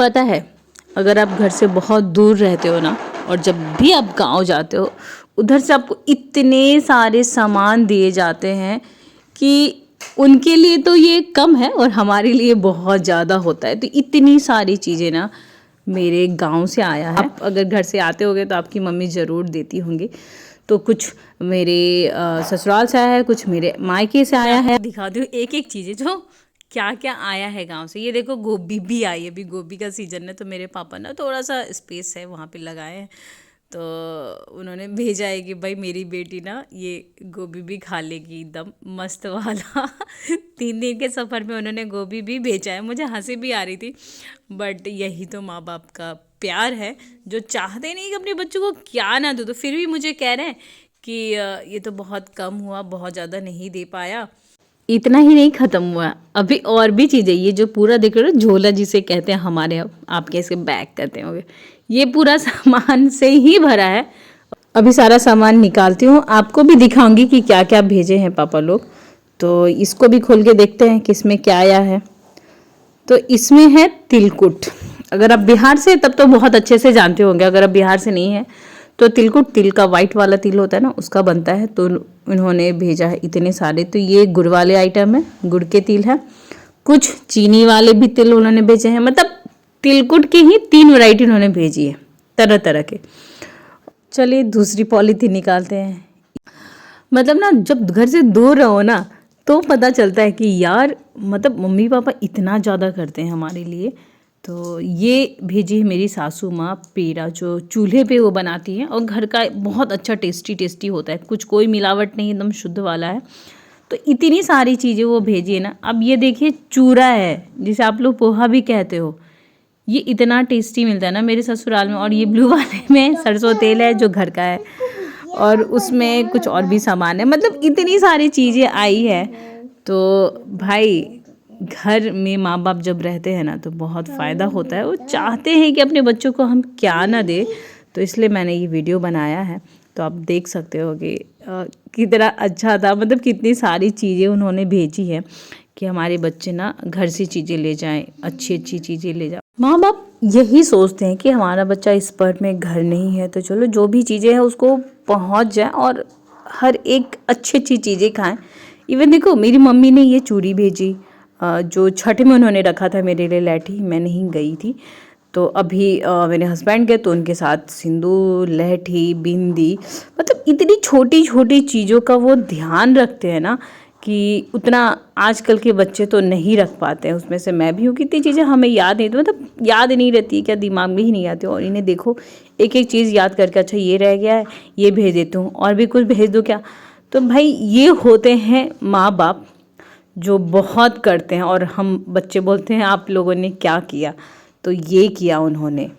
पता है, अगर आप घर से बहुत दूर रहते हो ना, और जब भी आप गांव जाते हो, उधर से आपको इतने सारे सामान दिए जाते हैं कि उनके लिए तो ये कम है और हमारे लिए बहुत ज़्यादा होता है। तो इतनी सारी चीज़ें ना मेरे गांव से आया है। आप अगर घर से आते होगे तो आपकी मम्मी ज़रूर देती होंगी। तो कुछ मेरे ससुराल से आया है, कुछ मेरे मायके से आया है। दिखा दूँ एक एक चीज़ें जो क्या क्या आया है गांव से। ये देखो, गोभी भी आई है, अभी गोभी का सीजन है, तो मेरे पापा ना थोड़ा सा स्पेस है वहाँ पे लगाए हैं, तो उन्होंने भेजा है कि भाई मेरी बेटी ना ये गोभी भी खा लेगी एकदम मस्त वाला 3 दिन के सफ़र में उन्होंने गोभी भी भेजा है। मुझे हंसी भी आ रही थी, बट यही तो माँ बाप का प्यार है, जो चाहते नहीं कि अपने बच्चों को क्या ना दो, तो फिर भी मुझे कह रहे हैं कि ये तो बहुत कम हुआ, बहुत ज़्यादा नहीं दे पाया। इतना ही नहीं ख़त्म हुआ, अभी और भी चीज़ें। ये जो पूरा देख रहे हो झोला जिसे कहते हैं हमारे यहाँ, आप कैसे बैग कहते होंगे, ये पूरा सामान से ही भरा है। अभी सारा सामान निकालती हूँ, आपको भी दिखाऊंगी कि क्या क्या भेजे हैं पापा लोग। तो इसको भी खोल के देखते हैं कि इसमें क्या आया है। तो इसमें है तिलकुट। अगर आप बिहार से तब तो बहुत अच्छे से जानते होंगे, अगर आप बिहार से नहीं है तो तिलकुट, तिल का वाइट वाला तिल होता है ना, उसका बनता है। तो उन्होंने भेजा है इतने सारे। तो ये गुड़ वाले आइटम है, गुड़ के तिल है। कुछ चीनी वाले भी तिल उन्होंने भेजे हैं, मतलब तिलकुट की ही 3 वैरायटी उन्होंने भेजी है, तरह तरह के। चलिए दूसरी पॉलीथीन निकालते हैं। मतलब ना, जब घर से दूर रहो ना तो पता चलता है कि यार, मतलब मम्मी पापा इतना ज़्यादा करते हैं हमारे लिए। तो ये भेजी है मेरी सासू माँ पेड़ा, जो चूल्हे पे वो बनाती हैं, और घर का बहुत अच्छा टेस्टी टेस्टी होता है, कुछ कोई मिलावट नहीं, एकदम शुद्ध वाला है। तो इतनी सारी चीज़ें वो भेजी है ना। अब ये देखिए चूरा है, जिसे आप लोग पोहा भी कहते हो, ये इतना टेस्टी मिलता है ना मेरे ससुराल में। और ये ब्लू वाले में सरसों तेल है जो घर का है, और उसमें कुछ और भी सामान है। मतलब इतनी सारी चीज़ें आई है। तो भाई, घर में माँ बाप जब रहते हैं ना तो बहुत फ़ायदा होता है। वो चाहते हैं कि अपने बच्चों को हम क्या ना दे, तो इसलिए मैंने ये वीडियो बनाया है। तो आप देख सकते हो कि कितना अच्छा था, मतलब कितनी सारी चीज़ें उन्होंने भेजी है कि हमारे बच्चे ना घर से चीज़ें ले जाएं, अच्छी अच्छी चीज़ें ले जाएं। माँ बाप यही सोचते हैं कि हमारा बच्चा इस पर्ट में घर नहीं है, तो चलो जो भी चीज़ें हैं उसको पहुँच जाए और हर एक अच्छी अच्छी चीज़ें खाएं। इवन देखो, मेरी मम्मी ने ये चूड़ी भेजी, जो छठ में उन्होंने रखा था मेरे लिए लहठी, मैं नहीं गई थी। तो अभी मेरे हस्बैंड गए तो उनके साथ सिंदूर, लहठी, बिंदी, मतलब इतनी छोटी छोटी चीज़ों का वो ध्यान रखते हैं ना कि उतना आजकल के बच्चे तो नहीं रख पाते हैं। उसमें से मैं भी हूँ, कितनी चीज़ें हमें याद नहीं, तो मतलब याद नहीं रहती, क्या दिमाग में ही नहीं आती। और इन्हें देखो, एक एक चीज़ याद करके, अच्छा ये रह गया है, ये भेज देती हूँ, और भी कुछ भेज दो क्या। तो भाई ये होते हैं माँ बाप जो बहुत करते हैं। और हम बच्चे बोलते हैं आप लोगों ने क्या किया, तो ये किया उन्होंने।